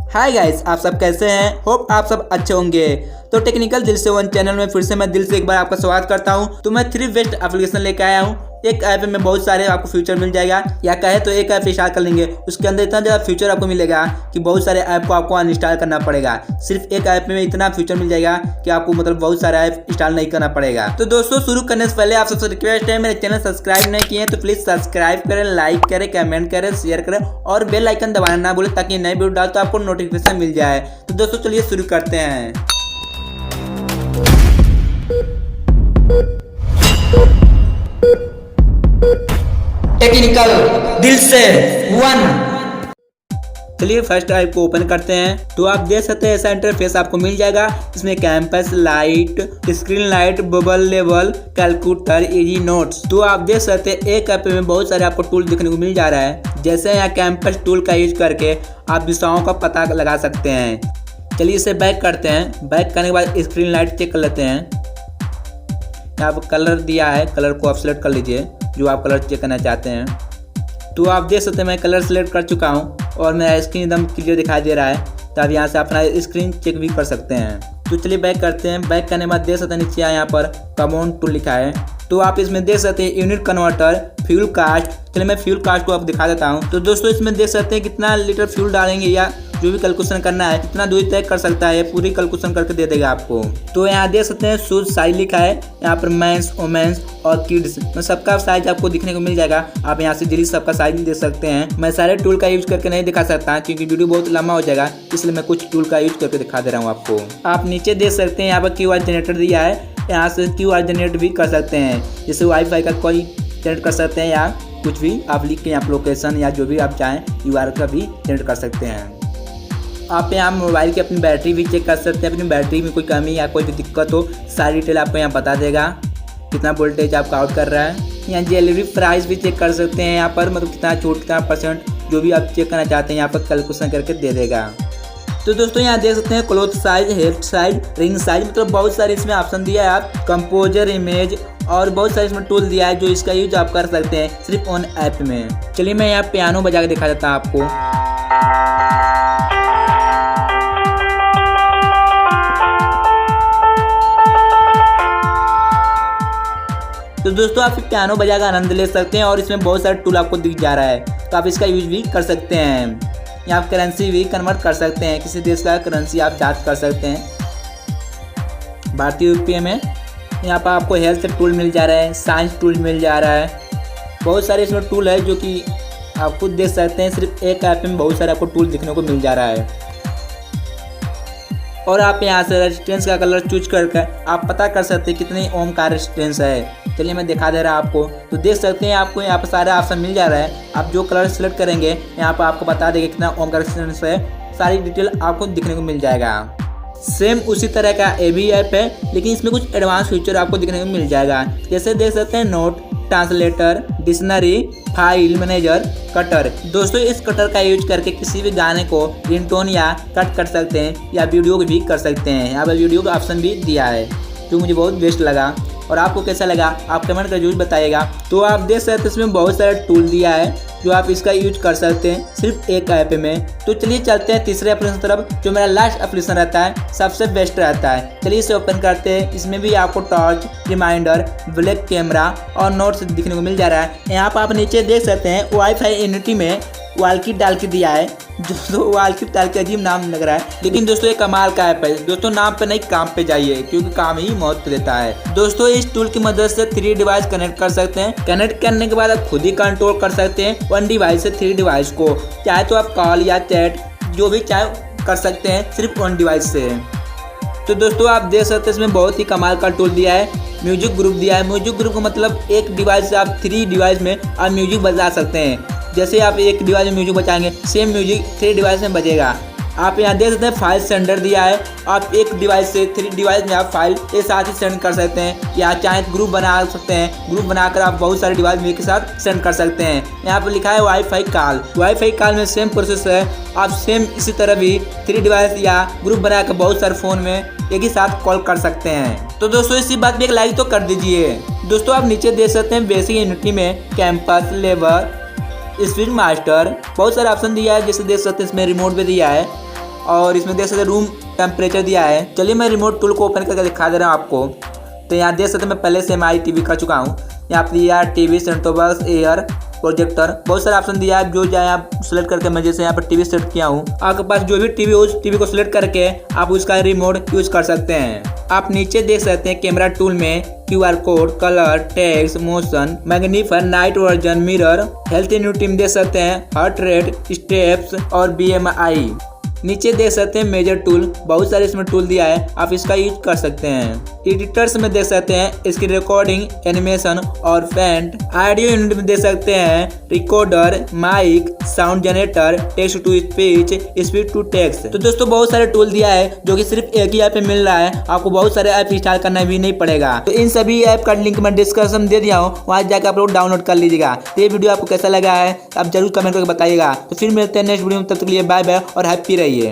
Hi guys, आप सब कैसे हैं? होप आप सब अच्छे होंगे। तो टेक्निकल दिल से वन चैनल में फिर से मैं दिल से एक बार आपका स्वागत करता हूं। तो मैं 3 बेस्ट एप्लीकेशन लेकर आया हूं। एक ऐप में बहुत सारे आपको फ्यूचर मिल जाएगा, या कहे तो एक ऐप इंस्टॉल कर लेंगे, उसके अंदर इतना ज़्यादा फ्यूचर आपको मिलेगा कि बहुत सारे ऐप को आपको अनइंस्टॉल करना पड़ेगा। सिर्फ एक ऐप में इतना फ्यूचर मिल जाएगा कि आपको मतलब बहुत सारे ऐप इंस्टॉल नहीं करना पड़ेगा। तो दोस्तों, शुरू करने से पहले आप सबसे रिक्वेस्ट है, मेरे चैनल सब्सक्राइब नहीं किए तो प्लीज़ सब्सक्राइब करें, लाइक करें, कमेंट करें, शेयर करें और बेल आइकन दबाना ना भूलें ताकि नई वीडियो डाल तो आपको नोटिफिकेशन मिल जाए। तो दोस्तों चलिए शुरू करते हैं। टेक्निकल दिल से वन। चलिए फर्स्ट ऐप को ओपन करते हैं। तो आप देख सकते हैं ऐसा इंटरफेस आपको मिल जाएगा। इसमें campus, light, screen light, bubble level, calculator, easy notes. तो आप देख सकते हैं एक ऐप में बहुत सारे आपको टूल देखने को मिल जा रहा है। जैसे यहाँ कैंपस टूल का यूज करके आप दिशाओं का पता लगा सकते हैं। चलिए इसे बैक करते हैं। बैक करने के बाद स्क्रीन लाइट चेक कर लेते हैं। यहाँ पर कलर दिया है, कलर को आप सिलेक्ट कर लीजिए जो आप कलर चेक करना चाहते हैं। तो आप देख सकते हैं मैं कलर सेलेक्ट कर चुका हूँ और मेरा स्क्रीन एकदम क्लियर दिखाई दे रहा है। तो आप यहाँ से अपना स्क्रीन चेक भी कर सकते हैं। तो चलिए बैक करते हैं। बैक करने के बाद देख सकते हैं नीचे यहाँ पर कमांड टूल लिखा है। तो आप इसमें देख सकते हैं यूनिट कन्वर्टर, फ्यूल कास्ट। चलिए मैं फ्यूल कास्ट को आप दिखा देता हूँ। तो दोस्तों इसमें देख सकते हैं कितना लीटर फ्यूल डालेंगे या जो भी कैलकुलेशन करना है कितना दूरी तय कर सकता है, पूरी कैलकुलेशन करके दे देगा आपको। तो यहाँ देख सकते हैं शूज साइज लिखा है। यहाँ पर मेंस, वोमेंस और किड्स में सबका साइज आपको दिखने को मिल जाएगा। आप यहाँ से जल्दी सबका साइज देख सकते हैं। मैं सारे टूल का यूज करके नहीं दिखा सकता क्योंकि वीडियो बहुत लंबा हो जाएगा, इसलिए मैं कुछ टूल का यूज करके दिखा दे रहा हूँ आपको। आप नीचे देख सकते हैं यहाँ पर क्यूआर जनरेटर दिया है। यहाँ से क्यूआर जनरेट भी कर सकते हैं, जैसे वाईफाई का कोई जनरेट कर सकते हैं या कुछ भी आप लिख के यहाँ पर लोकेशन या जो भी आप चाहें यूआर का भी जनरेट कर सकते हैं। आप यहाँ मोबाइल की अपनी बैटरी भी चेक कर सकते हैं। अपनी बैटरी में कोई कमी या कोई भी दिक्कत हो सारी डिटेल आपको यहाँ बता देगा। कितना वोल्टेज आपका आउट कर रहा है। यहाँ ज्वेलरी प्राइस भी चेक कर सकते हैं। यहाँ पर मतलब कितना छूट, कितना परसेंट जो भी आप चेक करना चाहते हैं यहाँ पर कैलकुलेशन करके दे देगा। तो दोस्तों यहाँ देख सकते हैं cloth size, hair size, ring size, मतलब बहुत सारे इसमें ऑप्शन दिया है। आप कंपोजर, इमेज और बहुत सारे इसमें टूल दिया है जो इसका यूज आप कर सकते हैं सिर्फ ऑन ऐप में। चलिए मैं यहाँ पियानो बजा के दिखा देता हूँ आपको। तो दोस्तों आप पियानो बजा का आनंद ले सकते हैं और इसमें बहुत सारे टूल आपको दिख जा रहा है, तो आप इसका यूज भी कर सकते हैं। यहाँ आप करेंसी भी कन्वर्ट कर सकते हैं, किसी देश का करेंसी आप जांच कर सकते हैं भारतीय रुपये में। यहाँ पर आपको हेल्थ टूल मिल जा रहा है, साइंस टूल मिल जा रहा है। बहुत सारे इसमें टूल है जो कि आप खुद देख सकते हैं। सिर्फ एक ऐप में बहुत सारे आपको टूल दिखने को मिल जा रहा है। और आप यहाँ से रेजिस्टेंस का कलर चूज करके आप पता कर सकते हैं कितनी ओम का रेजिस्टेंस है। चलिए मैं दिखा दे रहा हूँ आपको। तो देख सकते हैं आपको यहाँ पर सारे ऑप्शन मिल जा रहा है। आप जो कलर सेलेक्ट करेंगे यहाँ पर आपको बता देगा कितना ओम का रेजिस्टेंस है। सारी डिटेल आपको दिखने को मिल जाएगा। सेम उसी तरह का ये भी ऐप है, लेकिन इसमें कुछ एडवांस फीचर आपको दिखने को मिल जाएगा। जैसे देख सकते हैं note, translator, dictionary, file manager, cutter. दोस्तों इस कटर का यूज करके किसी भी गाने को रिंगटोन या कट कर सकते हैं या वीडियो भी कर सकते हैं। यहाँ पर वीडियो का ऑप्शन भी दिया है जो मुझे बहुत बेस्ट लगा। और आपको कैसा लगा आप कमेंट कर जरूर बताइएगा। तो आप देख सकते हैं इसमें बहुत सारे टूल दिया है जो आप इसका यूज कर सकते हैं सिर्फ एक ऐप में। तो चलिए चलते हैं तीसरे एप्लीकेशन तरफ, जो मेरा लास्ट एप्लीकेशन रहता है, सबसे बेस्ट रहता है। चलिए इसे ओपन करते हैं। इसमें भी आपको टॉर्च, रिमाइंडर, ब्लैक कैमरा और नोट्स दिखने को मिल जा रहा है। यहाँ पर आप नीचे देख सकते हैं वाईफाई यूनिटी में वालकी डाल के दिया है। दोस्तों वालकी डाल के अजीब नाम लग रहा है, लेकिन दोस्तों ये कमाल का ऐप है। दोस्तों नाम पे नहीं काम पे जाइए, क्योंकि काम ही महत्व देता है। दोस्तों इस टूल की मदद से 3 डिवाइस कनेक्ट कर सकते हैं। कनेक्ट करने के बाद आप खुद ही कंट्रोल कर सकते हैं 1 डिवाइस से 3 डिवाइस को। चाहे तो आप कॉल या चैट जो भी चाहे कर सकते हैं सिर्फ 1 डिवाइस से। तो दोस्तों आप देख सकते हैं इसमें बहुत ही कमाल का टूल दिया है। म्यूजिक ग्रुप दिया है। म्यूजिक ग्रुप का मतलब एक डिवाइस से आप 3 डिवाइस में आप म्यूजिक बजा सकते हैं। जैसे आप एक डिवाइस में म्यूजिक बजाएंगे सेम म्यूजिक 3 डिवाइस में बजेगा। आप यहाँ देख सकते हैं फाइल सेंडर दिया है। आप एक डिवाइस से 3 डिवाइस में आप फाइल एक साथ ही सेंड कर सकते हैं, या चाहे ग्रुप बना सकते हैं। ग्रुप बनाकर आप बहुत सारे डिवाइस में एक साथ सेंड कर सकते हैं। यहाँ पर लिखा है वाईफाई कॉल। वाईफाई कॉल में सेम प्रोसेस है। आप सेम इसी तरह भी 3 डिवाइस या ग्रुप बनाकर बहुत सारे फ़ोन में एक ही साथ कॉल कर सकते हैं। तो दोस्तों इसी बात पे एक लाइक तो कर दीजिए। दोस्तों आप नीचे देख सकते हैं बेसिक यूनिटी में कैंपस, लेबर, स्पीड मास्टर बहुत सारे ऑप्शन दिया है। जैसे देख सकते हैं इसमें रिमोट भी दिया है और इसमें देख सकते हैं रूम टेम्परेचर दिया है। चलिए मैं रिमोट टूल को ओपन करके दिखा दे रहा हूँ आपको। तो यहाँ देख सकते हैं मैं पहले से हमारी टीवी कर चुका हूँ। यहाँ पर दिया TV, centre box, air, projector, बहुत सारे ऑप्शन दिया है। जो चाहे आप सेलेक्ट करके मैं जैसे यहाँ पर टीवी सेलेक्ट किया हूँ, आपके पास जो भी टीवी हो उस टीवी को सिलेक्ट करके आप उसका रिमोट यूज कर सकते हैं। आप नीचे देख सकते हैं कैमरा टूल में QR code, colour, text, motion, magnifier, night version, mirror, health unit देख सकते हैं, हार्ट रेट, स्टेप्स और BMI। नीचे देख सकते हैं मेजर टूल, बहुत सारे इसमें टूल दिया है, आप इसका यूज कर सकते हैं। एडिटर्स में देख सकते हैं इसकी रिकॉर्डिंग, एनिमेशन और पेंट। ऑडियो यूनिट में देख सकते हैं recorder, mic, sound generator, text to speech, speech to text. तो दोस्तों बहुत सारे टूल दिया है जो कि सिर्फ एक ही ऐप पे मिल रहा है, आपको बहुत सारे ऐप इंस्टॉल करना भी नहीं पड़ेगा। तो इन सभी ऐप का लिंक मैं डिस्क्रिप्शन दे दिया हूँ, वहाँ जाकर आप लोग डाउनलोड कर लीजिएगा। तो ये वीडियो आपको कैसा लगा है आप जरूर कमेंट करके बताइएगा। तो फिर मिलते हैं नेक्स्ट वीडियो में, तब तक के लिए बाय बाय और हैप्पी रहिए।